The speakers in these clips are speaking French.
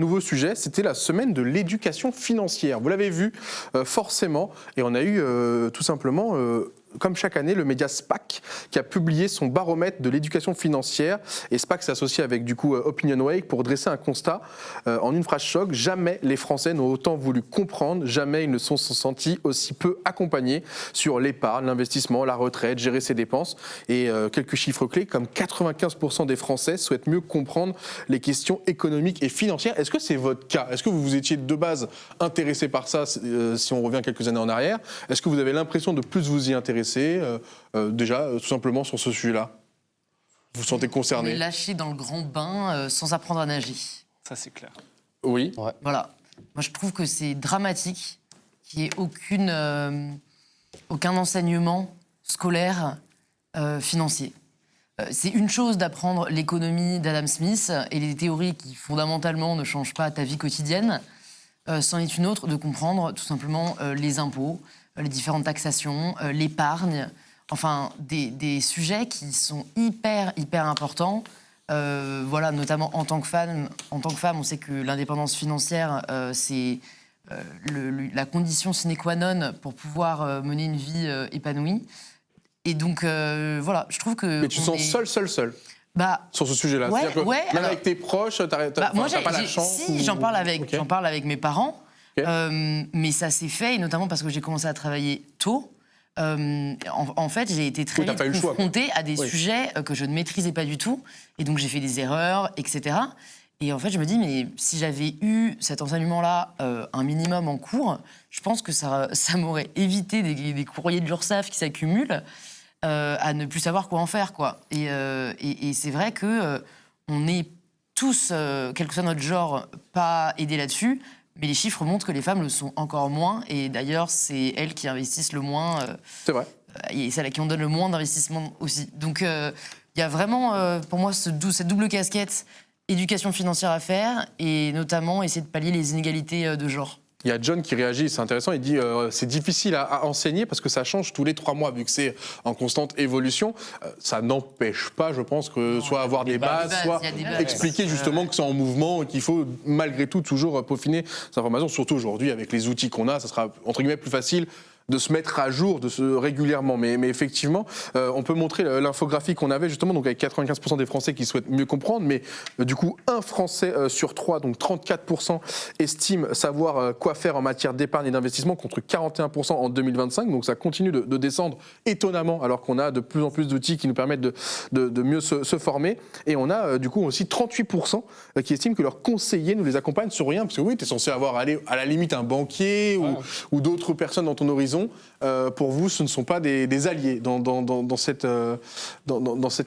Nouveau sujet, c'était la semaine de l'éducation financière. Vous l'avez vu forcément, et on a eu tout simplement, comme chaque année, le média SPAC qui a publié son baromètre de l'éducation financière. Et SPAC s'associe avec du coup OpinionWay pour dresser un constat en une phrase choc. Jamais les Français n'ont autant voulu comprendre, jamais ils ne se sont sentis aussi peu accompagnés sur l'épargne, l'investissement, la retraite, gérer ses dépenses. Et quelques chiffres clés, comme 95% des Français souhaitent mieux comprendre les questions économiques et financières. Est-ce que c'est votre cas? Est-ce que vous étiez de base intéressé par ça, si on revient quelques années en arrière? Est-ce que vous avez l'impression de plus vous y intéresser déjà, tout simplement sur ce sujet-là? Vous vous sentez concerné? On est lâché dans le grand bain sans apprendre à nager. Ça, c'est clair. Oui. Ouais. Voilà. Moi, je trouve que c'est dramatique qu'il n'y ait aucun enseignement scolaire financier. C'est une chose d'apprendre l'économie d'Adam Smith et les théories qui, fondamentalement, ne changent pas ta vie quotidienne. C'en est une autre de comprendre, tout simplement, les impôts, les différentes taxations, l'épargne, enfin, des sujets qui sont hyper importants. Voilà, notamment en tant que femme, on sait que l'indépendance financière, c'est la condition sine qua non pour pouvoir mener une vie épanouie. Et donc, voilà, je trouve que... Mais tu te sens seul sur ce sujet-là? Ouais, C'est-à-dire que ouais, même avec tes proches, moi, t'as pas la chance? Si, j'en parle avec mes parents, mais ça s'est fait, et notamment parce que j'ai commencé à travailler tôt. En fait, j'ai été très vite confrontée à des sujets que je ne maîtrisais pas du tout, et donc j'ai fait des erreurs, etc. Et en fait, je me dis, mais si j'avais eu cet enseignement-là un minimum en cours, je pense que ça m'aurait évité des courriers de l'URSSAF qui s'accumulent à ne plus savoir quoi en faire, quoi. Et c'est vrai que on est tous, quel que soit notre genre, pas aidés là-dessus, mais les chiffres montrent que les femmes le sont encore moins, et d'ailleurs, c'est elles qui investissent le moins. C'est vrai. Et c'est à qui on donne le moins d'investissement aussi. Donc, il y a vraiment, pour moi, cette double casquette, éducation financière à faire, et notamment essayer de pallier les inégalités de genre. Il y a John qui réagit, c'est intéressant, il dit c'est difficile à enseigner parce que ça change tous les 3 mois, vu que c'est en constante évolution. Ça n'empêche pas, je pense, que soit avoir des bases, soit expliquer justement que c'est en mouvement et qu'il faut malgré tout toujours peaufiner ces informations, surtout aujourd'hui avec les outils qu'on a, ça sera entre guillemets plus facile de se mettre à jour régulièrement. Mais effectivement, on peut montrer l'infographie qu'on avait justement, donc avec 95% des Français qui souhaitent mieux comprendre, mais du coup, un Français sur 3, donc 34%, estime savoir quoi faire en matière d'épargne et d'investissement contre 41% en 2025. Donc ça continue de descendre étonnamment, alors qu'on a de plus en plus d'outils qui nous permettent de mieux se former. Et on a du coup aussi 38% qui estiment que leurs conseillers ne les accompagnent sur rien, parce que oui, tu es censé avoir à la limite un banquier ou d'autres personnes dans ton horizon. Pour vous, ce ne sont pas des alliés dans cette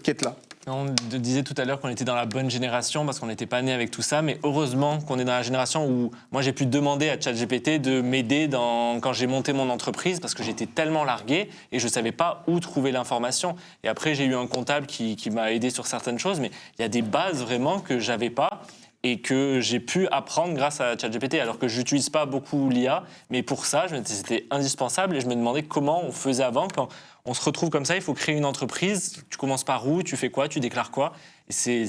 quête-là. On disait tout à l'heure qu'on était dans la bonne génération parce qu'on n'était pas né avec tout ça, mais heureusement qu'on est dans la génération où moi j'ai pu demander à ChatGPT de m'aider quand j'ai monté mon entreprise parce que j'étais tellement largué et je ne savais pas où trouver l'information. Et après j'ai eu un comptable qui m'a aidé sur certaines choses, mais il y a des bases vraiment que je n'avais pas et que j'ai pu apprendre grâce à ChatGPT, alors que je n'utilise pas beaucoup l'IA, mais pour ça, c'était indispensable et je me demandais comment on faisait avant. Quand on se retrouve comme ça, il faut créer une entreprise, tu commences par où, tu fais quoi, tu déclares quoi, et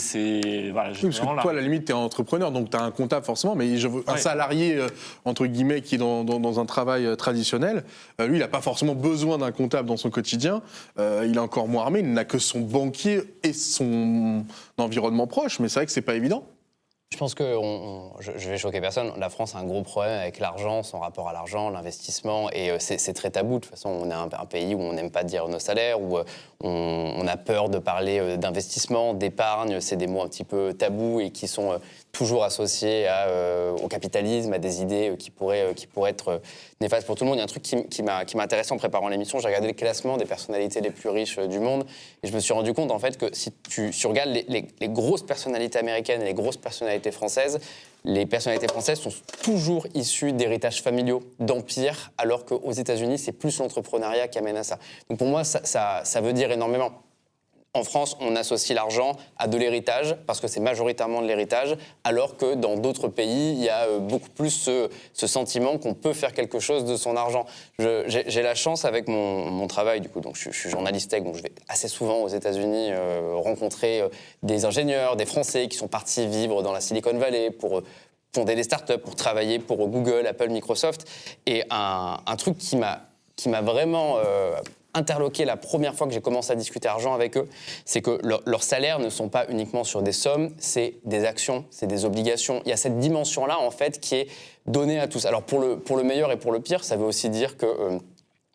voilà, oui, parce que toi, à la limite, tu es entrepreneur, donc tu as un comptable forcément, mais un salarié, entre guillemets, qui est dans un travail traditionnel, lui, il n'a pas forcément besoin d'un comptable dans son quotidien, il est encore moins armé, il n'a que son banquier et son environnement proche, mais c'est vrai que c'est pas évident. Je pense que je vais choquer personne. La France a un gros problème avec l'argent, son rapport à l'argent, l'investissement, et c'est très tabou. De toute façon, on est un pays où on n'aime pas dire nos salaires, où on a peur de parler d'investissement, d'épargne. C'est des mots un petit peu tabous et qui sont toujours associés au capitalisme, à des idées qui pourraient être néfastes pour tout le monde. Il y a un truc qui m'a intéressé en préparant l'émission. J'ai regardé le classement des personnalités les plus riches du monde et je me suis rendu compte en fait que si tu regardes les grosses personnalités américaines et les grosses personnalités françaises, les personnalités françaises sont toujours issues d'héritages familiaux, d'empires, alors qu'aux États-Unis, c'est plus l'entrepreneuriat qui amène à ça. Donc pour moi, ça veut dire énormément. En France, on associe l'argent à de l'héritage, parce que c'est majoritairement de l'héritage, alors que dans d'autres pays, il y a beaucoup plus ce sentiment qu'on peut faire quelque chose de son argent. J'ai la chance avec mon travail, du coup, donc je suis journaliste tech, donc je vais assez souvent aux États-Unis rencontrer des ingénieurs, des Français qui sont partis vivre dans la Silicon Valley pour fonder des startups, pour travailler pour Google, Apple, Microsoft. Et un truc qui m'a vraiment interloqué la première fois que j'ai commencé à discuter argent avec eux, c'est que leurs salaires ne sont pas uniquement sur des sommes, c'est des actions, c'est des obligations. Il y a cette dimension-là, en fait, qui est donnée à tous. Alors, pour le meilleur et pour le pire, ça veut aussi dire que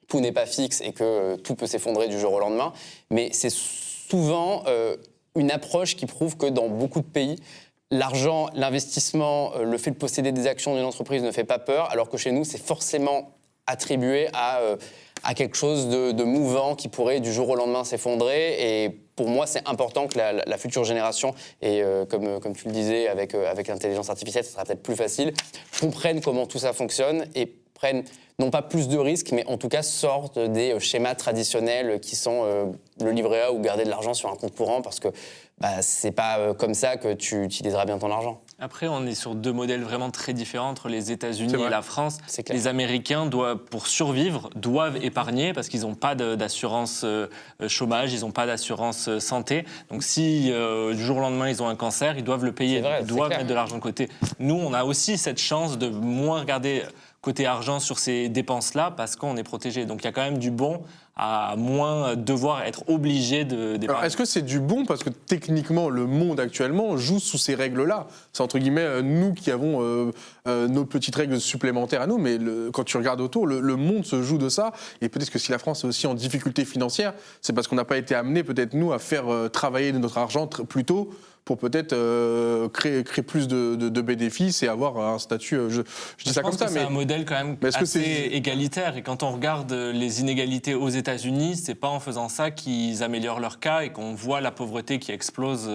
tout n'est pas fixe et que tout peut s'effondrer du jour au lendemain. Mais c'est souvent une approche qui prouve que dans beaucoup de pays, l'argent, l'investissement, le fait de posséder des actions d'une entreprise ne fait pas peur, alors que chez nous, c'est forcément attribué à quelque chose de mouvant qui pourrait du jour au lendemain s'effondrer. Et pour moi, c'est important que la future génération, et comme tu le disais, avec l'intelligence artificielle, ce sera peut-être plus facile, comprennent comment tout ça fonctionne et prennent non pas plus de risques, mais en tout cas sortent des schémas traditionnels qui sont le livret A ou garder de l'argent sur un compte courant, parce que c'est pas comme ça que tu utiliseras bien ton argent. Après, on est sur deux modèles vraiment très différents entre les États-Unis et la France. Les Américains, pour survivre, doivent épargner parce qu'ils n'ont pas d'assurance chômage, ils n'ont pas d'assurance santé. Donc si du jour au lendemain, ils ont un cancer, ils doivent le payer, ils doivent mettre de l'argent de côté. Nous, on a aussi cette chance de moins regarder côté argent sur ces dépenses-là parce qu'on est protégé. Donc il y a quand même du bon à moins devoir être obligé d'épargner. Alors est-ce que c'est du bon parce que techniquement le monde actuellement joue sous ces règles-là? C'est entre guillemets nous qui avons nos petites règles supplémentaires à nous, mais quand tu regardes autour, le monde se joue de ça. Et peut-être que si la France est aussi en difficulté financière, c'est parce qu'on n'a pas été amené peut-être nous à faire travailler notre argent plus tôt pour peut-être créer plus de bénéfices et avoir un statut. Je dis ça comme ça, mais c'est un modèle quand même assez égalitaire. Et quand on regarde les inégalités aux États-Unis, c'est pas en faisant ça qu'ils améliorent leur cas et qu'on voit la pauvreté qui explose.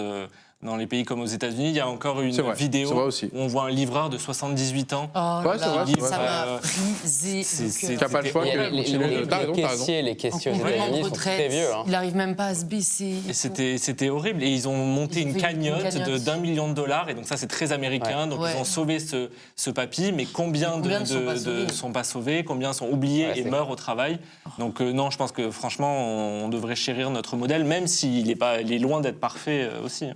Dans les pays comme aux États-Unis, il y a encore une vidéo où on voit un livreur de 78 ans. Oh là là, ça m'a brisé le cœur. T'as pas le choix. Les caissiers aux États-Unis sont très vieux. Il n'arrive même pas à se baisser. Et c'était horrible. Et ils ont monté une cagnotte de $1 million. Et donc ça, c'est très américain. Donc ils ont sauvé ce papy. Mais combien ne sont pas sauvés? Combien sont oubliés et meurent au travail? Donc non, je pense que franchement, on devrait chérir notre modèle, même s'il est loin d'être parfait aussi.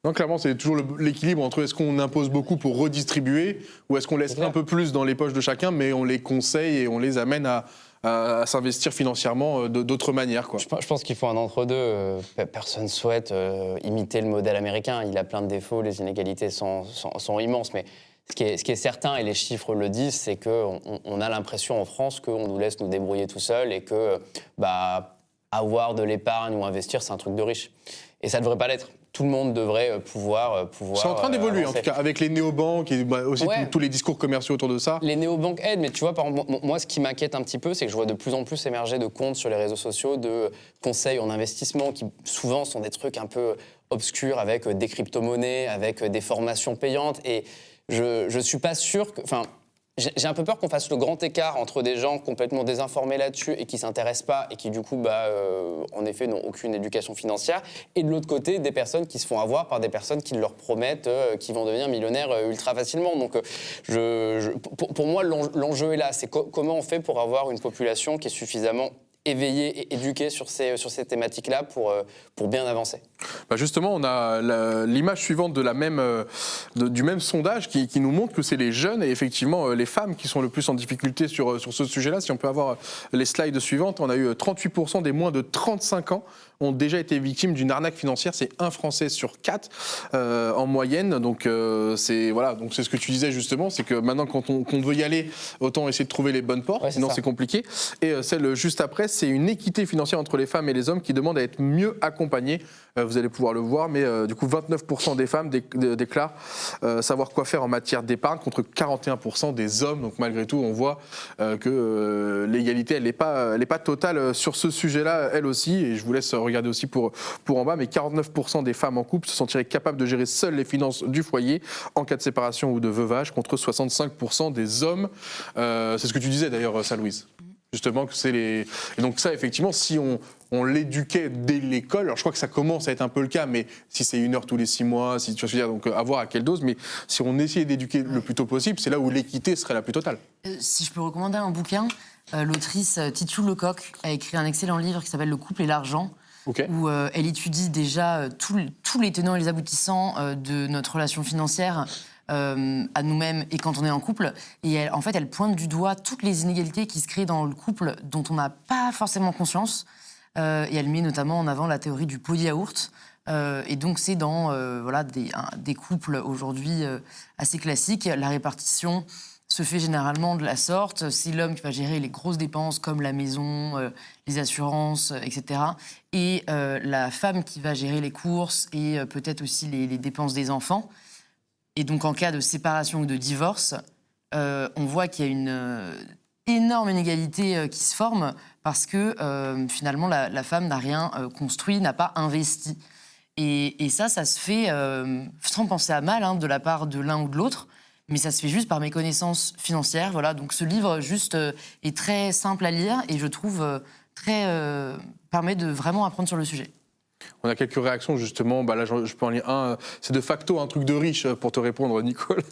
Non, clairement, c'est toujours l'équilibre entre est-ce qu'on impose beaucoup pour redistribuer ou est-ce qu'on laisse un peu plus dans les poches de chacun, mais on les conseille et on les amène à s'investir financièrement d'autres manières, quoi. Je pense qu'il faut un entre-deux. Personne ne souhaite imiter le modèle américain. Il a plein de défauts, les inégalités sont immenses. Mais ce qui est certain, et les chiffres le disent, c'est qu'on a l'impression en France qu'on nous laisse nous débrouiller tout seul et que avoir de l'épargne ou investir, c'est un truc de riche. Et ça ne devrait pas l'être. Tout le monde devrait pouvoir c'est en train d'évoluer, en tout cas, avec les néobanques et aussi tous les discours commerciaux autour de ça. Les néobanques aident, mais tu vois, par exemple, moi, ce qui m'inquiète un petit peu, c'est que je vois de plus en plus émerger de comptes sur les réseaux sociaux, de conseils en investissement, qui souvent sont des trucs un peu obscurs, avec des crypto-monnaies, avec des formations payantes. Et je suis pas sûr que... J'ai un peu peur qu'on fasse le grand écart entre des gens complètement désinformés là-dessus et qui ne s'intéressent pas et qui, du coup, en effet, n'ont aucune éducation financière. Et de l'autre côté, des personnes qui se font avoir par des personnes qui leur promettent qu'ils vont devenir millionnaires ultra facilement. Donc, pour moi, l'enjeu est là. C'est comment on fait pour avoir une population qui est suffisamment éveillée et éduquée sur ces thématiques-là pour bien avancer. Justement, on a l'image suivante du même sondage qui nous montre que c'est les jeunes et effectivement les femmes qui sont le plus en difficulté sur ce sujet-là. Si on peut avoir les slides suivantes, on a eu 38% des moins de 35 ans ont déjà été victimes d'une arnaque financière. C'est un Français sur 4 en moyenne. Donc c'est ce que tu disais justement, c'est que maintenant quand on veut y aller, autant essayer de trouver les bonnes portes, sinon c'est compliqué. Et celle juste après, c'est une équité financière entre les femmes et les hommes qui demande à être mieux accompagnés. Vous allez pouvoir le voir, mais du coup 29% des femmes déclarent savoir quoi faire en matière d'épargne contre 41% des hommes. Donc malgré tout, on voit que l'égalité, elle n'est pas totale sur ce sujet-là, elle aussi. Et je vous laisse regarder aussi pour en bas, mais 49% des femmes en couple se sentiraient capables de gérer seules les finances du foyer en cas de séparation ou de veuvage, contre 65% des hommes. C'est ce que tu disais d'ailleurs, ça, Louise. Justement, que c'est les... Et donc ça, effectivement, si on l'éduquait dès l'école, alors je crois que ça commence à être un peu le cas, mais si c'est 1 heure tous les 6 mois, si tu veux dire, donc à voir à quelle dose, mais si on essayait d'éduquer le plus tôt possible, c'est là où l'équité serait la plus totale. Si je peux recommander un bouquin, l'autrice Titu Lecoq a écrit un excellent livre qui s'appelle Le couple et l'argent, où elle étudie déjà tous les tenants et les aboutissants de notre relation financière à nous-mêmes et quand on est en couple. Et elle, en fait, elle pointe du doigt toutes les inégalités qui se créent dans le couple dont on n'a pas forcément conscience. Et elle met notamment en avant la théorie du pot de yaourt. Et donc c'est dans des couples aujourd'hui assez classiques. La répartition se fait généralement de la sorte. C'est l'homme qui va gérer les grosses dépenses comme la maison, les assurances, etc. Et la femme qui va gérer les courses et peut-être aussi les dépenses des enfants. Et donc en cas de séparation ou de divorce, on voit qu'il y a une énorme inégalité qui se forme parce que finalement la femme n'a rien construit, n'a pas investi. Et ça se fait sans penser à mal de la part de l'un ou de l'autre. Mais ça se fait juste par méconnaissance financière. Voilà. Donc ce livre juste est très simple à lire et je trouve permet de vraiment apprendre sur le sujet. On a quelques réactions justement, là je peux en lire un, c'est de facto un truc de riche pour te répondre Nicolas.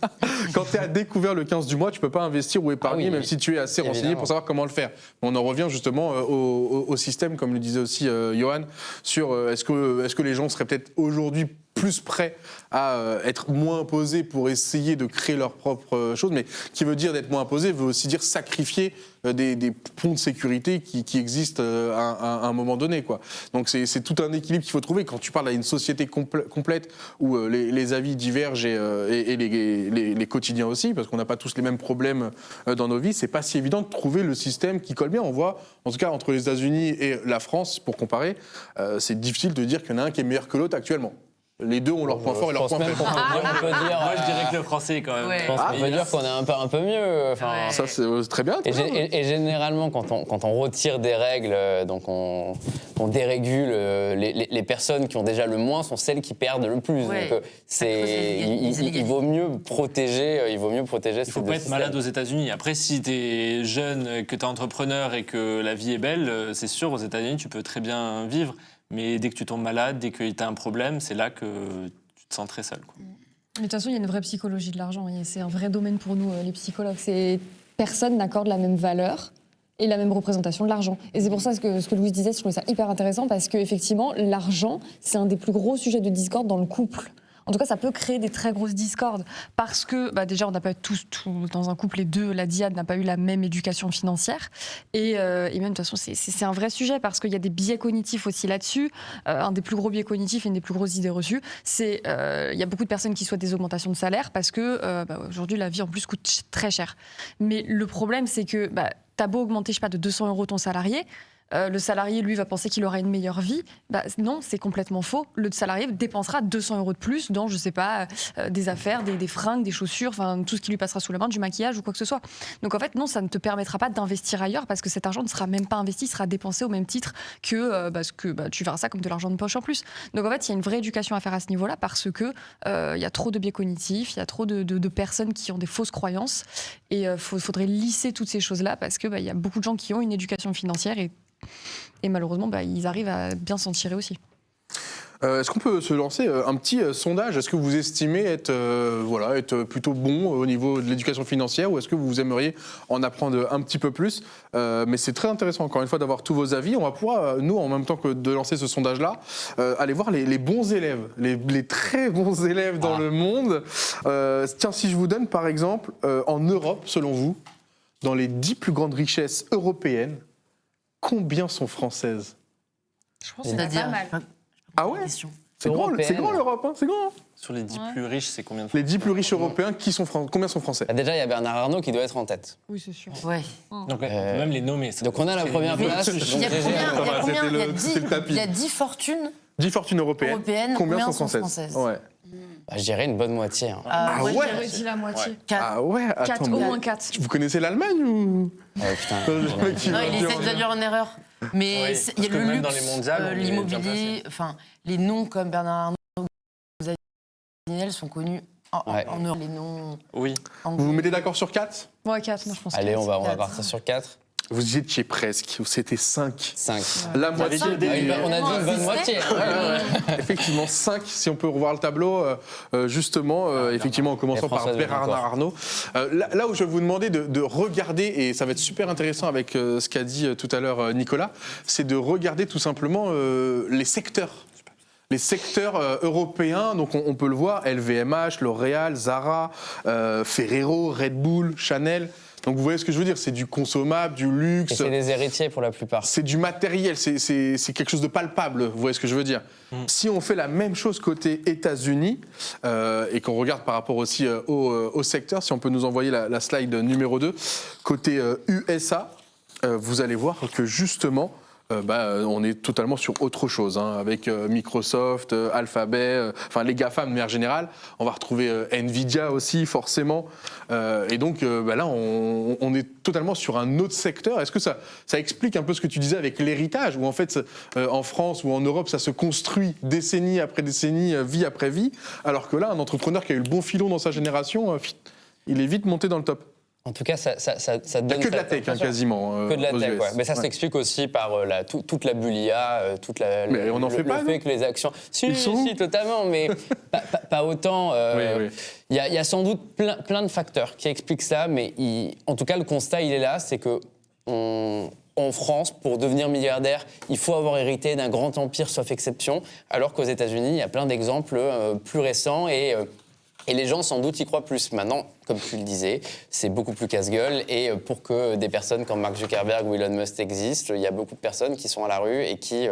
Quand tu es à découvert le 15 du mois, tu peux pas investir ou épargner même si tu es assez renseigné pour savoir comment le faire. On en revient justement au système, comme le disait aussi Johan, sur est-ce que les gens seraient peut-être aujourd'hui plus prêts à être moins imposés pour essayer de créer leur propre chose, mais qui veut dire d'être moins imposé veut aussi dire sacrifier des ponts de sécurité qui existent à un moment donné, quoi. Donc c'est tout un équilibre qu'il faut trouver. Quand tu parles à une société complète où les avis divergent et les quotidiens aussi, parce qu'on n'a pas tous les mêmes problèmes dans nos vies, c'est pas si évident de trouver le système qui colle bien. On voit, en tout cas entre les États-Unis et la France, pour comparer, c'est difficile de dire qu'il y en a un qui est meilleur que l'autre actuellement. Les deux ont leurs points forts et leurs points faibles. Moi, je dirais que le français, quand même. Ouais. Je pense qu'on peut dire qu'on est un peu mieux. Ouais. Ça, c'est très bien. Et généralement, quand on retire des règles, donc on dérégule, les personnes qui ont déjà le moins sont celles qui perdent le plus. Ouais. Donc il vaut mieux protéger. Il ne faut pas être malade aux États-Unis. Après, si tu es jeune, que tu es entrepreneur et que la vie est belle, c'est sûr, aux États-Unis, tu peux très bien vivre. Mais dès que tu tombes malade, dès que tu as un problème, c'est là que tu te sens très seul, quoi. Mais de toute façon, il y a une vraie psychologie de l'argent. C'est un vrai domaine pour nous, les psychologues. Personne n'accorde la même valeur et la même représentation de l'argent. Et c'est pour ça que ce que Louise disait, je trouvais ça hyper intéressant, parce qu'effectivement, l'argent, c'est un des plus gros sujets de discorde dans le couple. En tout cas, ça peut créer des très grosses discordes parce que déjà, on n'a pas tous dans un couple, les deux, la diade n'a pas eu la même éducation financière. Et même, de toute façon, c'est un vrai sujet parce qu'il y a des biais cognitifs aussi là-dessus. Un des plus gros biais cognitifs et une des plus grosses idées reçues, c'est il y a beaucoup de personnes qui souhaitent des augmentations de salaire parce que aujourd'hui, la vie en plus coûte très cher. Mais le problème, c'est que t'as beau augmenter, je sais pas, de 200 € ton salarié, le salarié, lui, va penser qu'il aura une meilleure vie. Non, c'est complètement faux. Le salarié dépensera 200 € de plus dans, je sais pas, des affaires, des fringues, des chaussures, enfin tout ce qui lui passera sous la main, du maquillage ou quoi que ce soit. Donc en fait, non, ça ne te permettra pas d'investir ailleurs parce que cet argent ne sera même pas investi, il sera dépensé au même titre que tu verras ça comme de l'argent de poche en plus. Donc en fait, il y a une vraie éducation à faire à ce niveau-là parce que il y a trop de biais cognitifs, il y a trop de personnes qui ont des fausses croyances et faudrait lisser toutes ces choses-là parce que il y a beaucoup de gens qui ont une éducation financière et malheureusement, ils arrivent à bien s'en tirer aussi. Est-ce qu'on peut se lancer un petit sondage? Est-ce que vous estimez être plutôt bon au niveau de l'éducation financière ou est-ce que vous aimeriez en apprendre un petit peu plus? Mais c'est très intéressant, encore une fois, d'avoir tous vos avis. On va pouvoir, nous, en même temps que de lancer ce sondage-là, aller voir les bons élèves, les très bons élèves dans le monde. Tiens, si je vous donne, par exemple, en Europe, selon vous, dans les 10 plus grandes richesses européennes, combien sont françaises? Je pense que c'est pas mal. Ah ouais? C'est grand l'Europe, hein, c'est grand. Sur les 10 plus riches, c'est combien de Les 10 plus riches européens, combien sont français? Déjà, il y a Bernard Arnault qui doit être en tête. Oui, c'est sûr. Ouais. Donc, on peut même les nommer. Donc on a la première place. Il y a 10 fortunes 10 fortunes européennes. Combien sont françaises? Ouais. Je dirais une bonne moitié. Ah ouais? J'aurais dit la moitié. Ah ouais? 4, au moins 4. Vous connaissez l'Allemagne ou? Putain. Non, il essaie de dire en erreur. Mais il y a le même luxe, dans les mondiales, l'immobilier, enfin, les noms comme Bernard Arnault, Daniel sont connus en Europe. Les noms. Oui. Vous vous mettez d'accord sur 4? Ouais, 4, moi je pense. Allez, on va partir sur 4. Vous y étiez presque, c'était 5. 5. La moitié. On a dit une bonne moitié. Effectivement, 5, si on peut revoir le tableau, justement, effectivement, en commençant par Bernard Arnault. Là où je vais vous demander de regarder, et ça va être super intéressant avec ce qu'a dit tout à l'heure Nicolas, c'est de regarder tout simplement les secteurs les secteurs européens, donc on peut le voir, LVMH, L'Oréal, Zara, Ferrero, Red Bull, Chanel. Donc vous voyez ce que je veux dire, c'est du consommable, du luxe. Et c'est des héritiers pour la plupart. C'est du matériel, c'est quelque chose de palpable, vous voyez ce que je veux dire. Si on fait la même chose côté États-Unis, et qu'on regarde par rapport aussi au secteur, si on peut nous envoyer la slide numéro 2, côté USA, vous allez voir que justement, on est totalement sur autre chose, hein, avec Microsoft, Alphabet, enfin les GAFA de manière générale. On va retrouver Nvidia aussi, forcément. Et donc là, on est totalement sur un autre secteur. Est-ce que ça explique un peu ce que tu disais avec l'héritage, où en fait, en France ou en Europe, ça se construit décennie après décennie, vie après vie, alors que là, un entrepreneur qui a eu le bon filon dans sa génération, il est vite monté dans le top. En tout cas, ça donne... Il n'y a que de la tech, hein, quasiment. Que de la aux tech, US. ouais. Mais ça s'explique aussi par toute la bulle IA, Mais on en fait pas, le fait non que les actions... Si, sont où totalement, mais pas autant. Oui. Il y a sans doute plein de facteurs qui expliquent ça, mais en tout cas, le constat, il est là, c'est que en France, pour devenir milliardaire, il faut avoir hérité d'un grand empire, sauf exception, alors qu'aux États-Unis, il y a plein d'exemples plus récents et les gens, sans doute, y croient plus. Maintenant, comme tu le disais, c'est beaucoup plus casse-gueule. Et pour que des personnes comme Mark Zuckerberg ou Elon Musk existent, il y a beaucoup de personnes qui sont à la rue et qui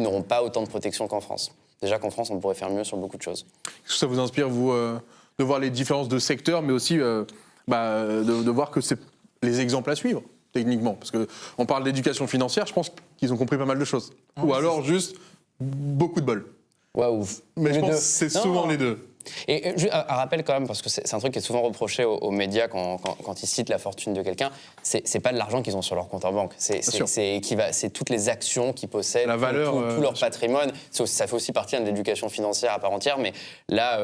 n'auront pas autant de protection qu'en France. Déjà qu'en France, on pourrait faire mieux sur beaucoup de choses. Est-ce que ça vous inspire, vous, de voir les différences de secteurs, mais aussi de voir que c'est les exemples à suivre, techniquement? Parce qu'on parle d'éducation financière, je pense qu'ils ont compris pas mal de choses. Ou alors juste beaucoup de bol. Ouais, ouf. Mais je pense que c'est souvent les deux. Et un rappel quand même, parce que c'est un truc qui est souvent reproché aux médias quand ils citent la fortune de quelqu'un, c'est pas de l'argent qu'ils ont sur leur compte en banque, c'est toutes les actions qu'ils possèdent, la valeur, tout leur patrimoine. Ça fait aussi partie de l'éducation financière à part entière, mais là,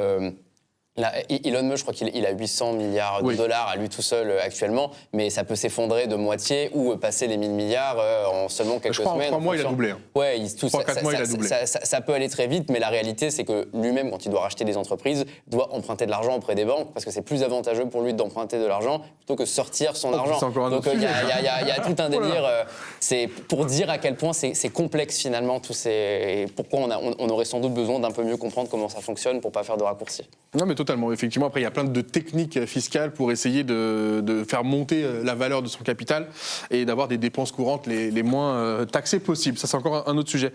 Elon Musk, je crois qu'il a 800 milliards de dollars à lui tout seul actuellement, mais ça peut s'effondrer de moitié ou passer les 1000 milliards en seulement quelques semaines. En 3 mois, il a doublé. Hein. Ouais, 3-4 mois, il a doublé. Ça peut aller très vite, mais la réalité, c'est que lui-même, quand il doit racheter des entreprises, doit emprunter de l'argent auprès des banques, parce que c'est plus avantageux pour lui d'emprunter de l'argent plutôt que sortir son argent. Donc il y a tout un délire. C'est pour dire à quel point c'est complexe finalement, pourquoi on aurait sans doute besoin d'un peu mieux comprendre comment ça fonctionne pour pas faire de raccourcis. Non, mais totalement. Effectivement, après, il y a plein de techniques fiscales pour essayer de faire monter la valeur de son capital et d'avoir des dépenses courantes les moins taxées possibles. Ça, c'est encore un autre sujet.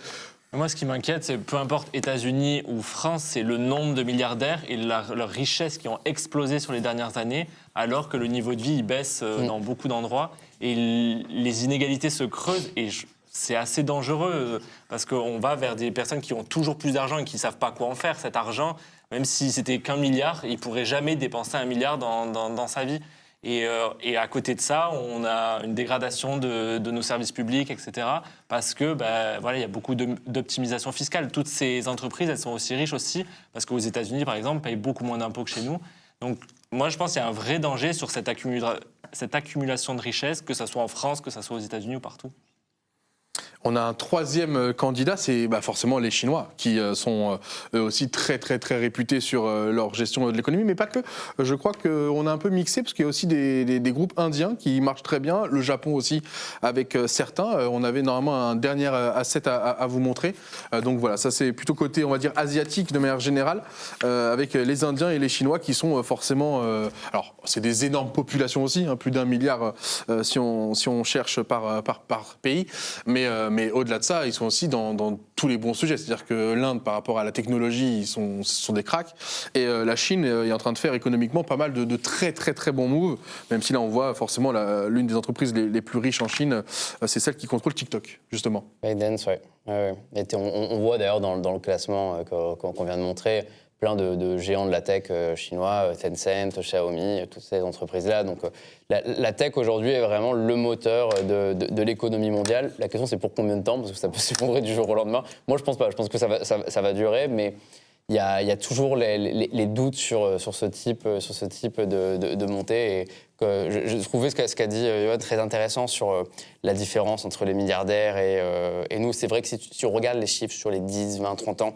Moi, ce qui m'inquiète, c'est peu importe États-Unis ou France, c'est le nombre de milliardaires et leur richesse qui ont explosé sur les dernières années, alors que le niveau de vie il baisse dans beaucoup d'endroits et les inégalités se creusent. Et c'est assez dangereux parce qu'on va vers des personnes qui ont toujours plus d'argent et qui ne savent pas quoi en faire. Cet argent, même si c'était qu'1 milliard, il ne pourrait jamais dépenser 1 milliard dans sa vie. Et à côté de ça, on a une dégradation de nos services publics, etc. Parce que il y a beaucoup d'optimisation fiscale. Toutes ces entreprises, elles sont aussi riches aussi, parce qu'aux États-Unis, par exemple, payent beaucoup moins d'impôts que chez nous. Donc moi, je pense qu'il y a un vrai danger sur cette accumulation de richesses, que ce soit en France, que ce soit aux États-Unis ou partout. On a un troisième candidat, c'est forcément les Chinois, qui sont eux aussi très très très réputés sur leur gestion de l'économie, mais pas que. Je crois qu'on a un peu mixé, parce qu'il y a aussi des groupes indiens qui marchent très bien, le Japon aussi avec certains. On avait normalement un dernier asset à vous montrer. Donc voilà, ça c'est plutôt côté, on va dire, asiatique de manière générale, avec les Indiens et les Chinois qui sont forcément... alors, c'est des énormes populations aussi, hein, plus d'1 milliard si on cherche par pays, mais au-delà de ça, ils sont aussi dans tous les bons sujets. C'est-à-dire que l'Inde, par rapport à la technologie, ce sont des cracks. Et la Chine est en train de faire économiquement pas mal de très très très bons moves, même si là on voit forcément l'une des entreprises les plus riches en Chine, c'est celle qui contrôle TikTok, justement. ByteDance, ouais. Et on voit d'ailleurs dans le classement qu'on vient de montrer, plein de géants de la tech chinois, Tencent, Xiaomi, toutes ces entreprises-là. Donc la tech aujourd'hui est vraiment le moteur de l'économie mondiale. La question c'est pour combien de temps, parce que ça peut s'effondrer du jour au lendemain. Moi je pense pas, je pense que ça va durer, mais il y a toujours les doutes sur ce type de montée. Et que je trouvais ce qu'a dit Yoann très intéressant sur la différence entre les milliardaires et nous. C'est vrai que si on regarde les chiffres sur les 10, 20, 30 ans,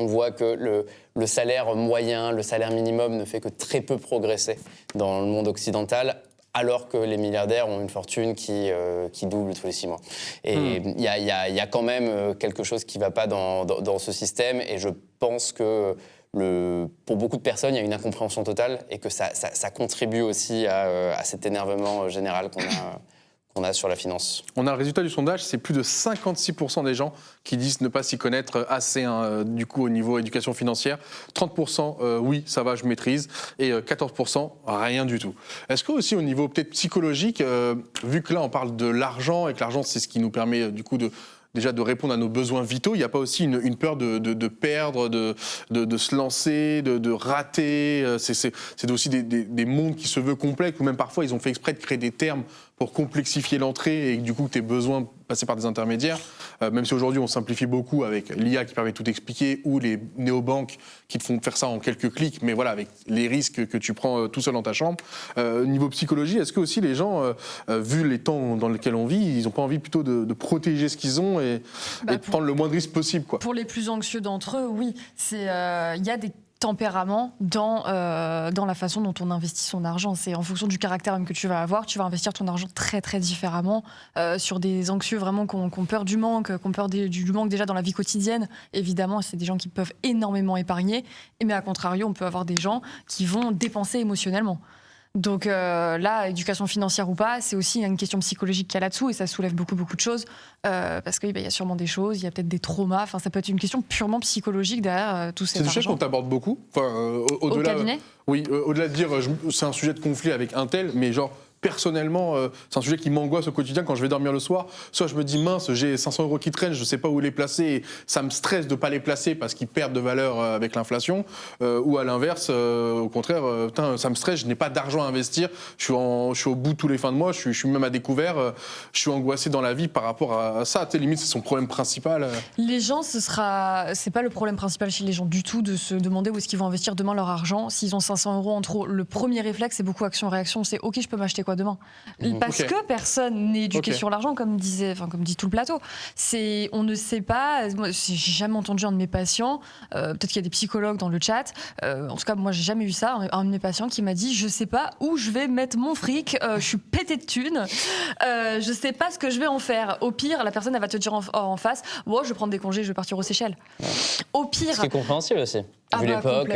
on voit que le salaire moyen, le salaire minimum ne fait que très peu progresser dans le monde occidental, alors que les milliardaires ont une fortune qui double tous les 6 mois. Et il y a quand même quelque chose qui ne va pas dans ce système, et je pense que pour beaucoup de personnes, il y a une incompréhension totale, et que ça contribue aussi à cet énervement général qu'on a sur la finance. On a le résultat du sondage, c'est plus de 56% des gens qui disent ne pas s'y connaître assez, du coup, au niveau éducation financière. 30%, oui, ça va, je maîtrise. Et 14%, rien du tout. Est-ce que aussi au niveau peut-être psychologique, vu que là, on parle de l'argent, et que l'argent, c'est ce qui nous permet, du coup, déjà de répondre à nos besoins vitaux, il n'y a pas aussi une peur de perdre, de se lancer, de rater. C'est aussi des mondes qui se veulent complexes, ou même parfois ils ont fait exprès de créer des termes pour complexifier l'entrée et que du coup tes besoins passer par des intermédiaires, même si aujourd'hui on simplifie beaucoup avec l'IA qui permet de tout expliquer, ou les néobanques qui te font faire ça en quelques clics, mais voilà, avec les risques que tu prends tout seul dans ta chambre. Niveau psychologie, est-ce que aussi les gens, vu les temps dans lesquels on vit, ils n'ont pas envie plutôt de protéger ce qu'ils ont et de prendre le moins de risques possible, quoi. Pour les plus anxieux d'entre eux, oui, il y a des tempérament dans la façon dont on investit son argent. C'est en fonction du caractère même que tu vas avoir, tu vas investir ton argent très très différemment. Sur des anxieux vraiment qui ont peur du manque, qui ont peur du manque déjà dans la vie quotidienne, évidemment, c'est des gens qui peuvent énormément épargner. Mais à contrario, on peut avoir des gens qui vont dépenser émotionnellement. Donc là, éducation financière ou pas, c'est aussi une question psychologique qu'il y a là-dessous, et ça soulève beaucoup de choses, parce qu'il y a sûrement des choses, il y a peut-être des traumas, enfin ça peut être une question purement psychologique derrière tout cet argent. C'est des choses qu'on t'aborde beaucoup, au cabinet. Oui, au-delà de dire c'est un sujet de conflit avec un tel, mais genre personnellement, c'est un sujet qui m'angoisse au quotidien quand je vais dormir le soir. Soit je me dis mince, j'ai 500 € qui traînent, je ne sais pas où les placer, et ça me stresse de ne pas les placer parce qu'ils perdent de valeur avec l'inflation. Ou à l'inverse, au contraire, ça me stresse, je n'ai pas d'argent à investir, je suis au bout tous les fins de mois, je suis même à découvert, je suis angoissé dans la vie par rapport à ça. Limite, c'est son problème principal. Les gens, c'est pas le problème principal chez les gens du tout de se demander où est-ce qu'ils vont investir demain leur argent. S'ils ont 500 € en trop, le premier réflexe, c'est beaucoup action-réaction, c'est ok, je peux m'acheter quoi demain, parce que personne n'est éduqué sur l'argent, comme dit tout le plateau. On ne sait pas. Moi, j'ai jamais entendu un de mes patients, peut-être qu'il y a des psychologues dans le chat, en tout cas moi j'ai jamais eu ça, un de mes patients qui m'a dit je sais pas où je vais mettre mon fric, je suis pété de thunes, je sais pas ce que je vais en faire. Au pire, la personne elle va te dire en face, je vais prendre des congés, je vais partir aux Seychelles. Au pire, ce qui est compréhensible aussi, vu l'époque.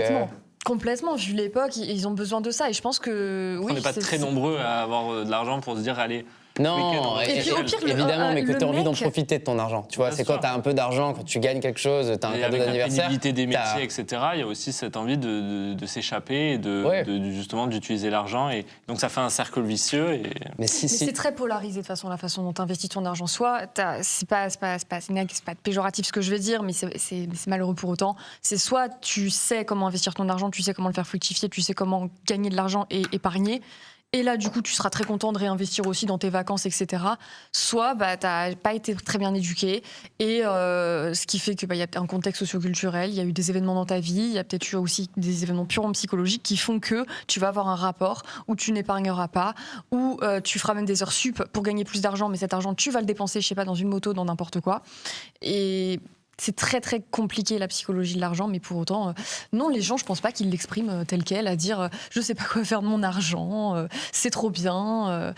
Complètement, vu l'époque, ils ont besoin de ça, et je pense que oui. On n'est pas très nombreux à avoir de l'argent pour se dire allez. Non, et puis, au pire, évidemment, mais que tu as envie d'en mec... profiter de ton argent. Tu vois, Bien c'est sûr. quand tu as un peu d'argent, quand tu gagnes quelque chose, tu as un cadeau d'anniversaire. Avec la pénibilité des métiers, etc., il y a aussi cette envie de s'échapper et justement d'utiliser l'argent. Et donc ça fait un cercle vicieux. Mais c'est très polarisé de façon, la façon dont tu investis ton argent. Soit, c'est pas péjoratif ce que je vais dire, mais c'est malheureux pour autant. C'est soit tu sais comment investir ton argent, tu sais comment le faire fructifier, tu sais comment gagner de l'argent et épargner. Et là, du coup, tu seras très content de réinvestir aussi dans tes vacances, etc. Soit, tu n'as pas été très bien éduqué. Et ce qui fait qu'il y a un contexte socioculturel, il y a eu des événements dans ta vie, il y a peut-être eu aussi des événements purement psychologiques qui font que tu vas avoir un rapport où tu n'épargneras pas, où tu feras même des heures sup pour gagner plus d'argent, mais cet argent, tu vas le dépenser, je sais pas, dans une moto, dans n'importe quoi. Et... c'est très très compliqué la psychologie de l'argent, mais pour autant, non, les gens, je pense pas qu'ils l'expriment tel quel, à dire je sais pas quoi faire de mon argent, c'est trop bien.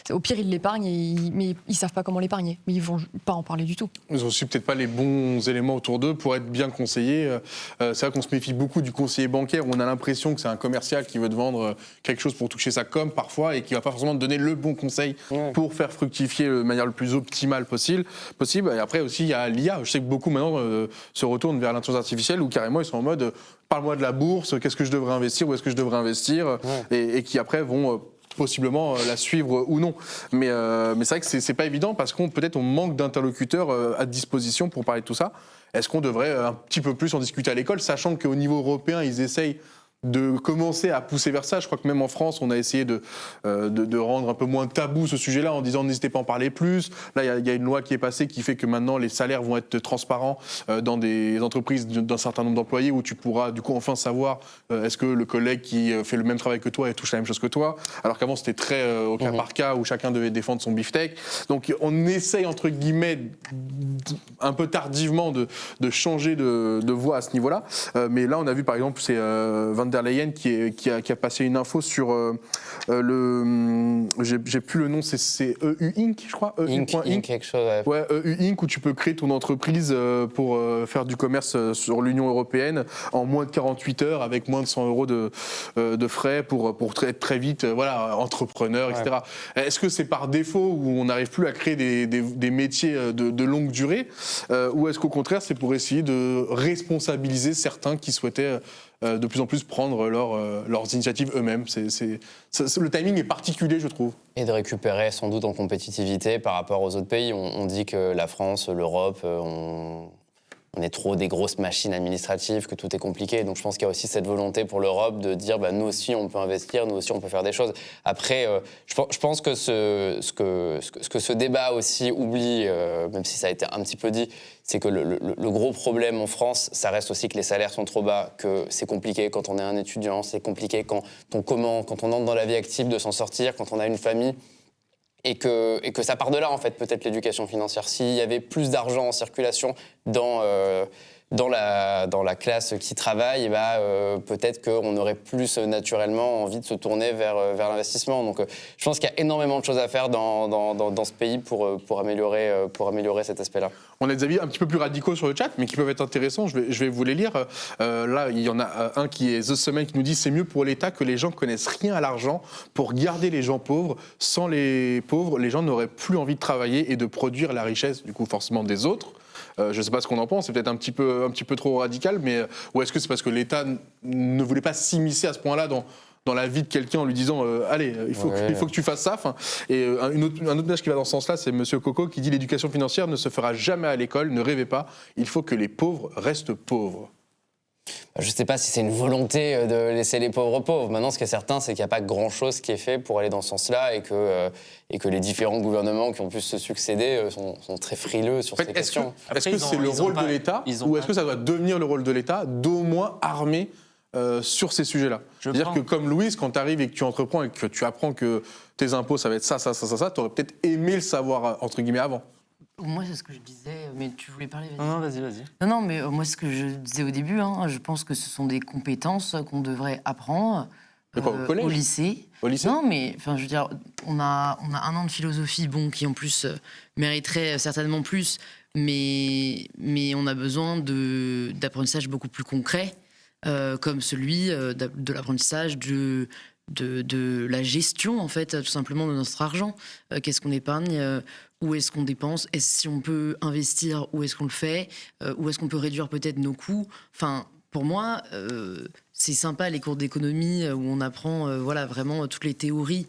Au pire, ils l'épargnent, mais ils savent pas comment l'épargner, mais ils vont pas en parler du tout. Ils ont aussi peut-être pas les bons éléments autour d'eux pour être bien conseillés. C'est vrai qu'on se méfie beaucoup du conseiller bancaire, où on a l'impression que c'est un commercial qui veut te vendre quelque chose pour toucher sa com parfois, et qui va pas forcément te donner le bon conseil pour faire fructifier de manière le plus optimale possible. Et après aussi, il y a l'IA. Je sais que beaucoup maintenant se retournent vers l'intelligence artificielle, où carrément ils sont en mode parle-moi de la bourse, qu'est-ce que je devrais investir, où est-ce que je devrais investir, et qui après vont possiblement la suivre ou non. Mais c'est vrai que c'est pas évident, parce qu'on manque d'interlocuteurs à disposition pour parler de tout ça. Est-ce qu'on devrait un petit peu plus en discuter à l'école, sachant qu'au niveau européen, ils essayent de commencer à pousser vers ça. Je crois que même en France, on a essayé de rendre un peu moins tabou ce sujet-là, en disant n'hésitez pas à en parler plus. Là, il y a une loi qui est passée qui fait que maintenant les salaires vont être transparents dans des entreprises d'un certain nombre d'employés, où tu pourras du coup enfin savoir est-ce que le collègue qui fait le même travail que toi et touche la même chose que toi, alors qu'avant c'était très au cas par cas, où chacun devait défendre son beefsteak. Donc on essaye entre guillemets un peu tardivement de changer de voie à ce niveau-là. Mais là, on a vu par exemple ces der Leyen qui a passé une info sur j'ai plus le nom, c'est EU Inc, je crois. Inc, quelque chose. Ouais, EU Inc, où tu peux créer ton entreprise pour faire du commerce sur l'Union européenne en moins de 48 heures avec moins de 100 euros de frais pour être très vite entrepreneur, etc. Est-ce que c'est par défaut où on n'arrive plus à créer des métiers de longue durée ou est-ce qu'au contraire c'est pour essayer de responsabiliser certains qui souhaitaient de plus en plus prendre leurs initiatives eux-mêmes. Le timing est particulier, je trouve. Et de récupérer sans doute en compétitivité par rapport aux autres pays. On dit que la France, l'Europe, on est trop des grosses machines administratives, que tout est compliqué. Donc je pense qu'il y a aussi cette volonté pour l'Europe de dire nous aussi on peut investir, nous aussi on peut faire des choses. Après, je pense que ce que ce débat aussi oublie, même si ça a été un petit peu dit, c'est que le gros problème en France, ça reste aussi que les salaires sont trop bas, que c'est compliqué quand on est un étudiant, c'est compliqué quand on entre dans la vie active de s'en sortir, quand on a une famille. Et que ça part de là, en fait, peut-être l'éducation financière. S'il y avait plus d'argent en circulation dans la classe qui travaille, peut-être qu'on aurait plus naturellement envie de se tourner vers l'investissement. Donc je pense qu'il y a énormément de choses à faire dans ce pays pour améliorer cet aspect-là. On a des avis un petit peu plus radicaux sur le chat, mais qui peuvent être intéressants. Je vais vous les lire. Là, il y en a un qui est The Semaine qui nous dit « C'est mieux pour l'État que les gens connaissent rien à l'argent pour garder les gens pauvres. Sans les pauvres, les gens n'auraient plus envie de travailler et de produire la richesse, du coup, forcément, des autres. » Je ne sais pas ce qu'on en pense, c'est peut-être un petit peu trop radical, mais ou est-ce que c'est parce que l'État ne voulait pas s'immiscer à ce point-là dans la vie de quelqu'un en lui disant allez, il faut que tu fasses ça. Et un autre message qui va dans ce sens-là, c'est Monsieur Coco qui dit l'éducation financière ne se fera jamais à l'école, ne rêvez pas, il faut que les pauvres restent pauvres. Je ne sais pas si c'est une volonté de laisser les pauvres pauvres. Maintenant, ce qui est certain, c'est qu'il n'y a pas grand-chose qui est fait pour aller dans ce sens-là et que les différents gouvernements qui ont pu se succéder sont très frileux sur ces questions. Est-ce que c'est le rôle de l'État ou est-ce que ça doit devenir le rôle de l'État d'au moins armer sur ces sujets-là? C'est-à-dire que comme Louise, quand tu arrives et que tu entreprends et que tu apprends que tes impôts, ça va être ça, tu aurais peut-être aimé le savoir, entre guillemets, avant. Moi, c'est ce que je disais, mais tu voulais parler, vas-y. Non, vas-y. Non, mais moi, ce que je disais au début, je pense que ce sont des compétences qu'on devrait apprendre au lycée. Au lycée ? Non, mais je veux dire, on a un an de philosophie, qui en plus mériterait certainement plus, mais on a besoin d'apprentissage beaucoup plus concret, comme celui de l'apprentissage de la gestion, en fait, tout simplement de notre argent. Qu'est-ce qu'on épargne où est-ce qu'on dépense? Si on peut investir, où est-ce qu'on le fait? Où est-ce qu'on peut réduire peut-être nos coûts? Enfin, pour moi, c'est sympa les cours d'économie où on apprend vraiment toutes les théories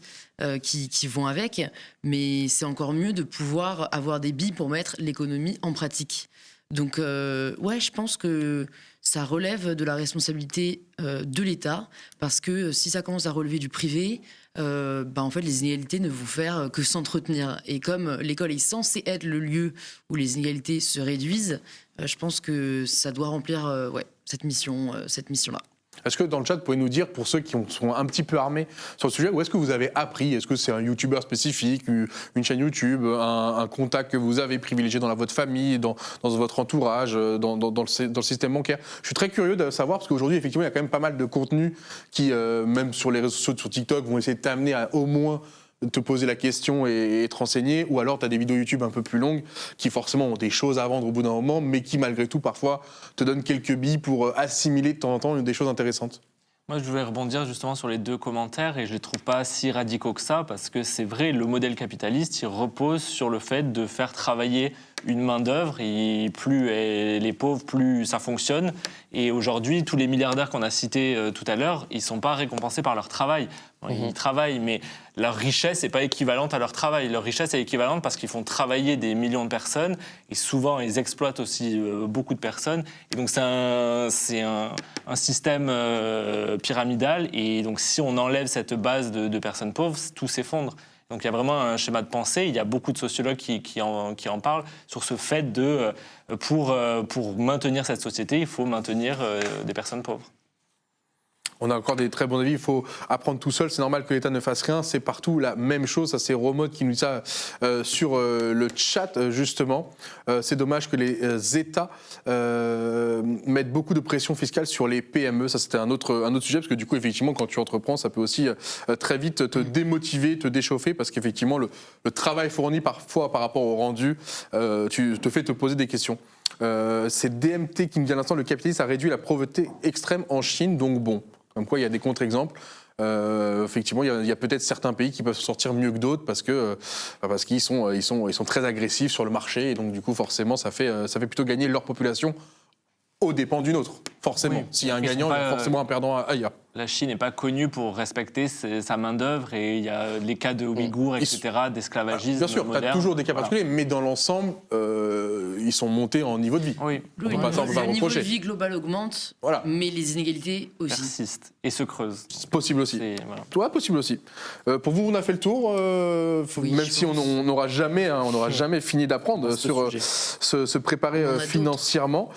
qui vont avec, mais c'est encore mieux de pouvoir avoir des billes pour mettre l'économie en pratique. Donc, je pense que ça relève de la responsabilité de l'État, parce que si ça commence à relever du privé, en fait, les inégalités ne vont faire que s'entretenir. Et comme l'école est censée être le lieu où les inégalités se réduisent, je pense que ça doit remplir cette mission-là. Est-ce que dans le chat, vous pouvez nous dire, pour ceux qui sont un petit peu armés sur le sujet, où est-ce que vous avez appris? Est-ce que c'est un youtubeur spécifique, une chaîne YouTube, un contact que vous avez privilégié dans votre famille, dans votre entourage, dans le système bancaire? Je suis très curieux de savoir, parce qu'aujourd'hui, effectivement, il y a quand même pas mal de contenus qui, même sur les réseaux sociaux, sur TikTok, vont essayer de t'amener à au moins te poser la question et te renseigner, ou alors tu as des vidéos YouTube un peu plus longues qui forcément ont des choses à vendre au bout d'un moment, mais qui malgré tout parfois te donnent quelques billes pour assimiler de temps en temps des choses intéressantes. Moi, je voulais rebondir justement sur les deux commentaires et je les trouve pas si radicaux que ça, parce que c'est vrai, le modèle capitaliste, il repose sur le fait de faire travailler une main-d'œuvre, et plus les pauvres, plus ça fonctionne. Et aujourd'hui, tous les milliardaires qu'on a cités tout à l'heure, ils sont pas récompensés par leur travail. Ils travaillent, mais leur richesse n'est pas équivalente à leur travail. Leur richesse est équivalente parce qu'ils font travailler des millions de personnes et souvent ils exploitent aussi beaucoup de personnes. Et donc c'est un système pyramidal. Et donc si on enlève cette base de personnes pauvres, tout s'effondre. Donc il y a vraiment un schéma de pensée. Il y a beaucoup de sociologues qui en parlent sur ce fait de pour maintenir cette société, il faut maintenir des personnes pauvres. On a encore des très bons avis, il faut apprendre tout seul, c'est normal que l'État ne fasse rien, c'est partout la même chose, ça c'est Romode qui nous dit ça sur le chat justement. C'est dommage que les États mettent beaucoup de pression fiscale sur les PME, ça c'était un autre sujet, parce que du coup effectivement quand tu entreprends ça peut aussi très vite te démotiver, te déchauffer, parce qu'effectivement le travail fourni parfois par rapport au rendu, tu te fais te poser des questions. C'est DMT qui nous dit à l'instant, le capitalisme a réduit la pauvreté extrême en Chine, donc bon. Comme quoi, il y a des contre-exemples. Effectivement, il y a peut-être certains pays qui peuvent se sortir mieux que d'autres parce qu'ils sont très agressifs sur le marché et donc du coup, forcément, ça fait plutôt gagner leur population aux dépens d'une autre. Forcément. Oui. S'il y a un gagnant, il y a forcément un perdant ailleurs. La Chine n'est pas connue pour respecter sa main-d'œuvre et il y a les cas de Ouïghours, etc., d'esclavagisme. Bien sûr, tu as toujours des cas particuliers, mais dans l'ensemble, ils sont montés en niveau de vie. Oui. On peut pas le niveau de vie global augmente, Voilà. mais les inégalités aussi. Persistent et se creusent. C'est possible aussi. Voilà. Toi, possible aussi. Pour vous, on a fait le tour, Oui, même je si pense. on n'aura jamais, jamais fini d'apprendre Dans ce sur sujet. se préparer On en a d'autres. financièrement.